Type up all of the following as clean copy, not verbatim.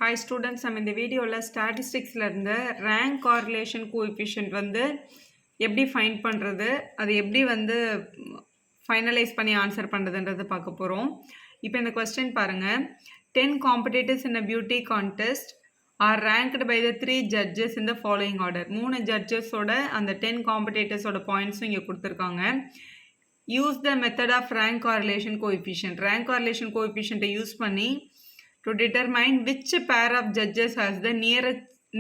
Hi students, நம்ம இந்த வீடியோல ஸ்டாட்டிஸ்டிக்ஸ்ல இருந்து ரேங்க் கார்ரிலேஷன் கோஎஃபிஷியன்ட் வந்து எப்படி ஃபைண்ட் பண்றது, அது எப்படி வந்து ஃபைனலைஸ் பண்ணி ஆன்சர் பண்றதுன்றது பார்க்க போறோம். இப்போ இந்த क्वेश्चन பாருங்க. 10 competitors in a beauty contest are ranked by the 3 judges in the following order. 3 judges ஓட அந்த 10 competitors ஓட பாயிண்ட்ஸும் இங்க கொடுத்திருக்காங்க. Use the method of rank correlation coefficient. Rank correlation coefficient use பண்ணி to determine which pair of judges has the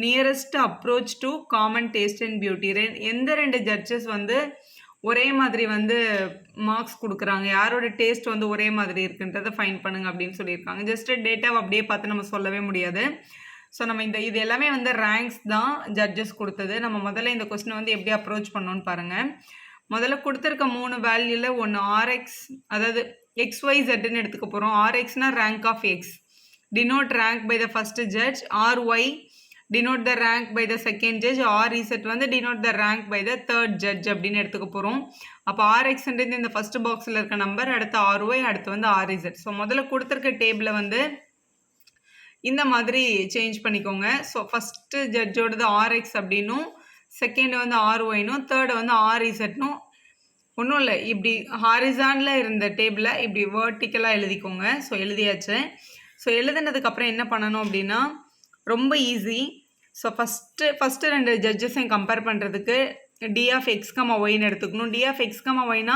nearest approach to common taste and beauty. எந்த ரெண்டு judges வந்து ஒரே மாதிரி வந்து மார்க்ஸ் கொடுக்குறாங்க, யாரோட டேஸ்ட் வந்து ஒரே மாதிரி இருக்குன்றதை ஃபைன் பண்ணுங்க அப்படின்னு சொல்லியிருக்காங்க. ஜஸ்ட் டேட்டாவை அப்படியே பார்த்து நம்ம சொல்லவே முடியாது. ஸோ நம்ம இது எல்லாமே வந்து ரேங்க்ஸ் தான் ஜட்ஜஸ் கொடுத்தது. நம்ம முதல்ல இந்த கொஸ்டினை வந்து எப்படி அப்ரோச் பண்ணோன்னு பாருங்கள். முதல்ல கொடுத்துருக்க 3 வேல்யூவில் ஒன்று ஆர்எக்ஸ், அதாவது XYZன்னு எடுத்துக்க போகிறோம். ஆர்எக்ஸ்னா rank of X, denote rank by the first judge. RY denote the rank by the second judge. RZ வந்து denote the rank by the third judge அப்படின்னு எடுத்துக்க போகிறோம். அப்போ RXன்றது இந்த ஃபர்ஸ்ட் பாக்ஸில் இருக்க நம்பர், அடுத்து RY, அடுத்து வந்து RZ. ஸோ முதல்ல கொடுத்துருக்க டேபிளை வந்து இந்த மாதிரி சேஞ்ச் பண்ணிக்கோங்க. ஸோ ஃபஸ்ட்டு ஜட்ஜோடது RX அப்படின்னும், செகண்ட் வந்து RYனும், தேர்டு வந்து RZனும். ஒன்றும் இல்லை, இப்படி ஹாரிசானில் இருந்த டேபிளை இப்படி வேர்ட்டிக்கலாக எழுதிக்கோங்க. ஸோ எழுதியாச்சு. ஸோ எழுதுனதுக்கப்புறம் என்ன பண்ணணும் அப்படின்னா ரொம்ப ஈஸி. ஸோ ஃபஸ்ட்டு 2 ஜட்ஜஸையும் கம்பேர் பண்ணுறதுக்கு டி ஆஃப் எக்ஸ் கமா ஒய்ன்னு எடுத்துக்கணும். டி ஆஃப் எக்ஸ் கமா ஒய்னா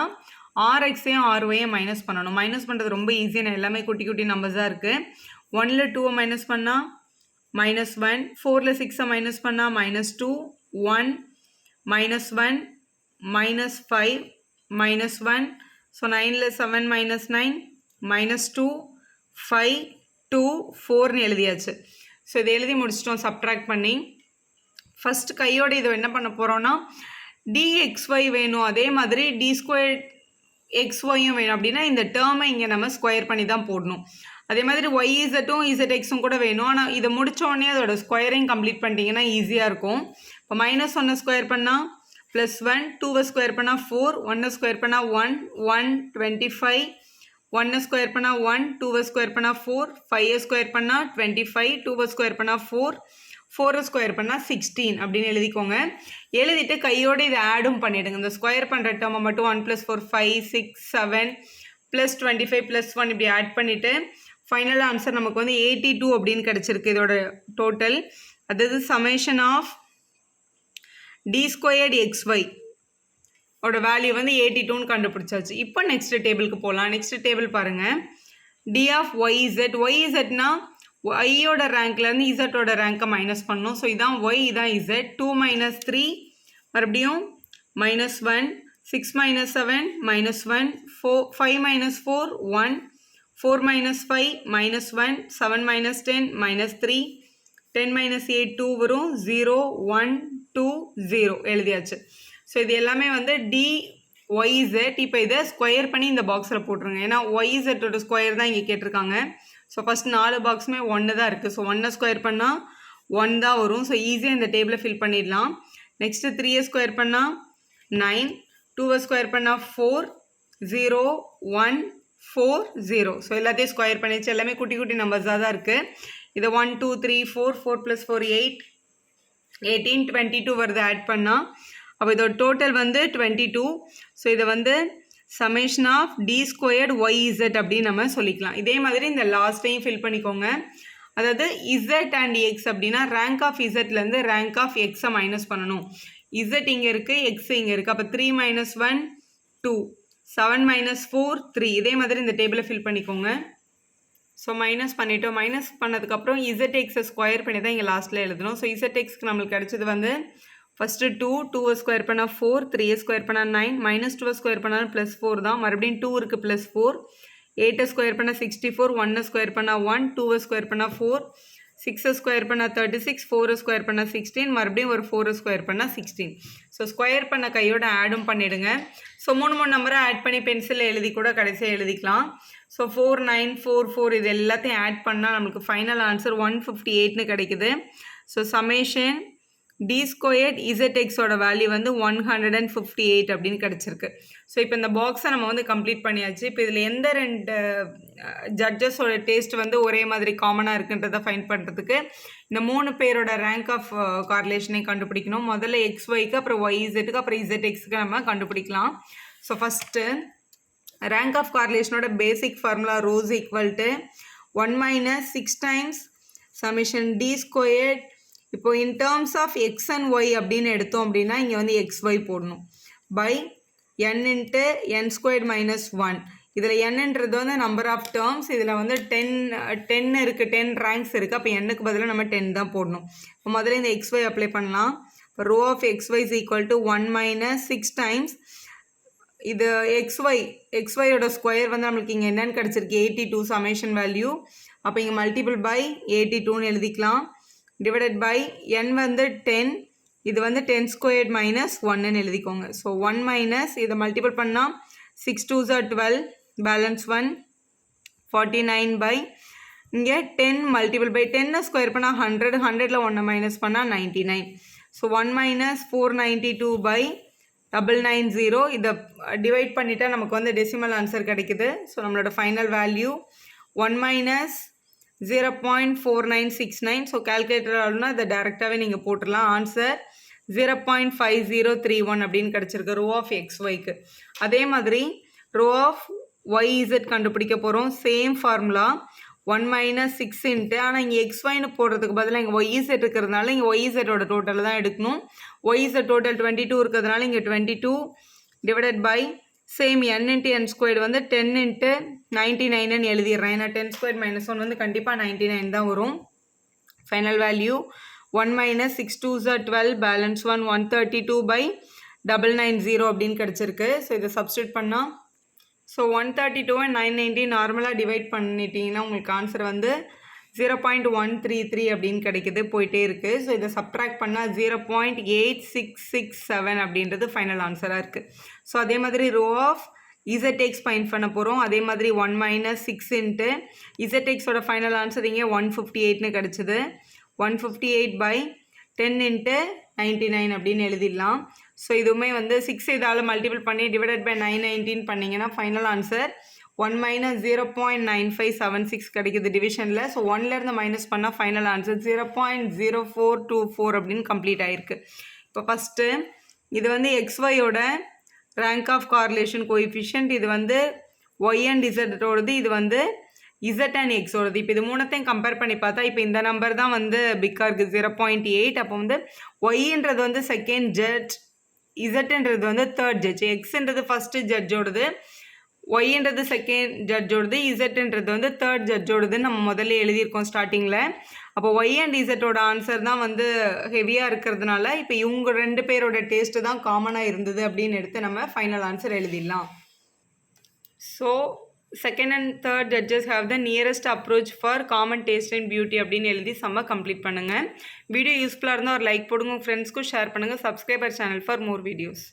ஆர்எக்ஸையும் ஆர்ஒய்யும் மைனஸ் பண்ணணும். மைனஸ் பண்ணுறது ரொம்ப ஈஸியான, எல்லாமே குட்டி குட்டி நம்பர்ஸாக இருக்குது. 1ல் 2 மைனஸ் பண்ணால் -1, 4ல் 6 மைனஸ் பண்ணால் -2, 1, -1, -5, -1. ஸோ 9ல் 7 -9, -2, 5, 2, 4ன்னு எழுதியாச்சு. ஸோ இதை எழுதி முடிச்சிட்டோம் சப்ட்ராக்ட் பண்ணி. ஃபஸ்ட் கையோட இதை என்ன பண்ண போகிறோன்னா dxy வேணும், அதே மாதிரி d² xyயும் வேணும். அப்படின்னா இந்த டேர்மை இங்கே நம்ம ஸ்கொயர் பண்ணி தான் போடணும். அதே மாதிரி yzும் zxும் கூட வேணும். ஆனால் இதை முடித்தோடனே அதோட ஸ்கொயரையும் கம்ப்ளீட் பண்ணிட்டீங்கன்னா ஈஸியாக இருக்கும். இப்போ -1 ஸ்கொயர் பண்ணால் +1, 2 ஸ்கொயர் பண்ணால் 4, 1 ஸ்கொயர் பண்ணால் 1, 1, 25, 1 ஸ்கொயர் பண்ணால் 1, 2 ஸ்கொயர் பண்ணால் 4, 5 ஸ்கொயர் பண்ணால் 25, 2 ஸ்கொயர் பண்ணால் 4, 4 ஸ்கொயர் பண்ணால் 16 அப்படின்னு எழுதிக்கோங்க. எழுதிட்டு கையோடு இதை ஆடும் பண்ணிவிடுங்க. இந்த ஸ்கொயர் பண்ணுற டேர்மை மட்டும் 1 + 4 5, 6, 7 + 25 + 1 இப்படி ஆட் பண்ணிவிட்டு ஃபைனல் ஆன்சர் நமக்கு வந்து 82 அப்படின்னு கிடச்சிருக்கு. இதோட டோட்டல், அதாவது சமேஷன் ஆஃப் d² xy ஓட வேல்யூ வந்து 82ன்னு கண்டுபிடிச்சாச்சு. இப்போ நெக்ஸ்ட் டேபிளுக்கு போகலாம். நெக்ஸ்ட் டேபிள் பாருங்கள். D of YZ. ஒய்இசட்னா ஒய்யோட ரேங்க்லேருந்து இசட்டோட ரேங்க்கை மைனஸ் பண்ணணும். ஸோ இதான் ஒய், இதான் இசட். 2 - 3 மறுபடியும் -1, 6 - 7 -1, 5 - 4 1, 4 - 5 -1, 7 - 10 -3, 10 - 8 2 வரும், 0 1 2 0 எழுதியாச்சு. ஸோ இது எல்லாமே வந்து dyz. இப்போ இதை ஸ்கொயர் பண்ணி இந்த பாக்ஸில் போட்டுருங்க. ஏன்னா yzோட ஸ்கொயர் தான் இங்கே கேட்டிருக்காங்க. ஸோ ஃபஸ்ட் 4 பாக்ஸுமே 1 தான் இருக்குது. ஸோ 1 ஸ்கொயர் பண்ணால் 1 தான் வரும். ஸோ ஈஸியாக இந்த டேபிளை ஃபில் பண்ணிடலாம். நெக்ஸ்ட்டு 3 ஸ்கொயர் பண்ணால் 9, 2 ஸ்கொயர் பண்ணால் 4, 0 1 4 0. ஸோ எல்லாத்தையும் ஸ்கொயர் பண்ணிச்சு. எல்லாமே குட்டி குட்டி நம்பர்ஸாக தான் இருக்குது. இதை 1 2 3 4, 4 + 4 8, 18 22 வருது ஆட் பண்ணால். அப்போ இதோட டோட்டல் வந்து 22. ஸோ இதை வந்து சமேஷன் ஆஃப் d² yz அப்படின்னு நம்ம சொல்லிக்கலாம். இதே மாதிரி இந்த லாஸ்ட்டையும் ஃபில் பண்ணிக்கோங்க. அதாவது z அண்ட் x அப்படின்னா ரேங்க் ஆஃப் இசட்லேருந்து ரேங்க் ஆஃப் எக்ஸை மைனஸ் பண்ணணும். இசட் இங்கே இருக்குது, எக்ஸ் இங்கே இருக்குது. அப்போ 3 - 1 2, 7 - 4 3. இதே மாதிரி இந்த டேபிளை ஃபில் பண்ணிக்கோங்க. ஸோ மைனஸ் பண்ணிட்டோம். மைனஸ் பண்ணதுக்கப்புறம் ZX ஸ்கொயர் பண்ணி தான் இங்கே லாஸ்ட்டில் எழுதணும். ஸோ ZXக்கு நம்மளுக்கு கிடைச்சது வந்து ஃபஸ்ட்டு 2 ஸ்கொயர் பண்ணால் 4, 3 ஸ்கொயர் பண்ணால் 9, -2 ஸ்கொயர் பண்ணால் +4 தான். மறுபடியும் 2 இருக்குது +4, 8 ஸ்கொயர் பண்ணால் 64, 1 ஸ்கொயர் பண்ணால் 1, 2 ஸ்கொயர் பண்ணால் 4, 6 ஸ்கொயர் பண்ணால் 36, 4 ஸ்கொயர் பண்ணால் 16, மறுபடியும் ஒரு 4 ஸ்கொயர் பண்ணால் 16. ஸோ ஸ்கொயர் பண்ண கையோட ஆடும் பண்ணிவிடுங்க. ஸோ 3 நம்பரை ஆட் பண்ணி பென்சிலில் எழுதி கூட கடைசியாக எழுதிக்கலாம். ஸோ 4 9 4 4 இது எல்லாத்தையும் ஆட் பண்ணால் நம்மளுக்கு ஃபைனல் ஆன்சர் 158ன்னு கிடைக்குது. ஸோ சமேஷன் டி ஸ்கொயர்ட் இசட்எக்ஸோட வேல்யூ வந்து 158 அப்படின்னு கிடச்சிருக்கு. ஸோ இப்போ இந்த பாக்ஸை நம்ம வந்து கம்ப்ளீட் பண்ணியாச்சு. இப்போ இதில் எந்த ரெண்டு ஜட்ஜஸோட டேஸ்ட் வந்து ஒரே மாதிரி காமனாக இருக்குன்றதை ஃபைண்ட் பண்ணுறதுக்கு இந்த 3 பேரோட ரேங்க் ஆஃப் கார்லேஷனை கண்டுபிடிக்கணும். முதல்ல XYக்கு, அப்புறம் YZக்கு, அப்புறம் ZXக்கு நம்ம கண்டுபிடிக்கலாம். ஸோ ஃபஸ்ட்டு ரேங்க் ஆஃப் கார்லேஷனோட basic formula rho's equal to 1 minus 6 times summation D squared. இப்போ in terms of X and Y அப்படின்னு எடுத்தோம் அப்படின்னா இங்கே வந்து XY போடணும் by n into n squared minus 1. இதில் என்னன்றது வந்து நம்பர் ஆஃப் டேர்ம்ஸ். இதில் வந்து 10 இருக்குது, 10 ரேங்க்ஸ் இருக்குது. அப்போ என்னுக்கு பதிலாக நம்ம 10 தான் போடணும். இப்போ முதல்ல இந்த XY அப்ளை பண்ணலாம். இப்போ row of XY is equal to 1 minus 6 times இது XYயோட ஸ்கொயர் வந்து நம்மளுக்கு இங்கே என்னன்னு கிடச்சிருக்கு 82 சமேஷன் வேல்யூ. அப்போ இங்கே மல்டிபிள் பை 82ன்னு எழுதிக்கலாம். டிவைடட் பை n வந்து 10, இது வந்து 10 ஸ்கொயர்ட் மைனஸ் 1ன்னு எழுதிக்கோங்க. ஸோ 1 மைனஸ் இதை மல்டிபிள் பண்ணால் 6 2s are 12, பேலன்ஸ் 1 49 பை இங்கே 10 மல்டிபிள் பை 10 ஸ்கொயர் பண்ணால் 100, 100ல் 1 மைனஸ் பண்ணால் 99. So 1 minus 492 by 990. இதை டிவைட் பண்ணிட்டா நமக்கு வந்து டெசிமல் ஆன்சர் கிடைக்குது. ஸோ நம்மளோட final value 1 minus 0.4969. So calculator ஆகணும்னா இதை டேரெக்டாகவே நீங்கள் போட்டுடலாம். ஆன்சர் 0.5031 அப்படின்னு கிடச்சிருக்கு ரோ ஆஃப் XYக்கு. அதே மாதிரி ரோ ஆஃப் YZ கண்டுபிடிக்க போகிறோம். சேம் ஃபார்முலா 1 மைனஸ் 6 இன்ட்டு, ஆனால் இங்கே XYன்னு போடுறதுக்கு பதிலாக இங்கே YZ இருக்கிறதுனால இங்கே YZோட டோட்டல் தான் எடுக்கணும். YZ டோட்டல் 22 இருக்கிறதுனால இங்கே 22 divided by same n into n squared வந்து 10 இன்ட்டு 99ன்னு எழுதிடுறேன். ஏன்னா 10 ஸ்கொயர் மைனஸ் 1 வந்து கண்டிப்பாக 99 தான் வரும். Final value 1 minus 6 2s are 12, balance 1 132 by 990 அப்படின்னு கிடச்சிருக்கு. ஸோ இதை சப்ஸ்டியூட் பண்ணால் ஸோ 132 and 990 நார்மலாக டிவைட் பண்ணிட்டீங்கன்னா உங்களுக்கு ஆன்சர் வந்து 0.133 அப்படின்னு கிடைக்குது, போயிட்டே இருக்குது. ஸோ இதை சப்ட்ராக்ட் பண்ணால் 0.8667 அப்படின்றது ஃபைனல் ஆன்சராக இருக்குது. ஸோ அதே மாதிரி ரோ ஆஃப் ZX ஃபைண்ட் பண்ண போகிறோம். அதே மாதிரி 1 மைனஸ் 6 இன்ட்டு ZXோட ஃபைனல் ஆன்சர் இங்கே 158ன்னு கிடச்சிது. 158 பை 10 இன்ட்டு 99 அப்படின்னு எழுதிடலாம். ஸோ இதுவுமே வந்து 6 இதால் மல்டிபிள் பண்ணி டிவைடட் பை 919 பண்ணிங்கன்னா ஃபைனல் ஆன்சர் 1 மைனஸ் 0.9576 கிடைக்குது டிவிஷனில். ஸோ 1லேருந்து மைனஸ் பண்ணால் ஃபைனல் ஆன்சர் 0.0424 அப்படின்னு கம்ப்ளீட் ஆகிருக்கு. இப்போ ஃபஸ்ட்டு இது வந்து XYயோட ரேங்க் ஆஃப் கார்லேஷன் கோஎஃபிஷியன்ட், இது வந்து Y அண்ட் Zோடது, இது வந்து Z அண்ட் Xோடது. இப்போ இது மூணத்தையும் கம்பேர் பண்ணி பார்த்தா இப்போ இந்த நம்பர் தான் வந்து பிக்காக இருக்குது 0.8. அப்போ வந்து Yன்றது வந்து செகண்ட் ஜட்ஜ், Zன்றது வந்து தேர்ட் ஜட்ஜ், Xன்றது ஃபஸ்ட்டு ஜட்ஜோடது, ஒய்ன்றது செகண்ட் ஜட்ஜோடது, இசட்ன்றது வந்து தேர்ட் ஜட்ஜோடதுன்னு நம்ம முதல்ல எழுதியிருக்கோம் ஸ்டார்டிங்கில். அப்போ ஒய் அண்ட் இசட்டோட ஆன்சர் தான் வந்து ஹெவியாக இருக்கிறதுனால இப்போ இவங்க 2 பேரோட டேஸ்ட்டு தான் காமனாக இருந்தது அப்படின்னு எடுத்து நம்ம ஃபைனல் ஆன்சர் எழுதிடலாம். So second and third judges have the nearest approach for common taste and beauty அப்படின்னு எழுதி செம்ம கம்ப்ளீட் பண்ணுங்கள். வீடியோ யூஸ்ஃபுல்லாக இருந்தால் ஒரு லைக் போடுங்க, ஃப்ரெண்ட்ஸ்க்கும் ஷேர் பண்ணுங்கள். Subscriber channel for more videos.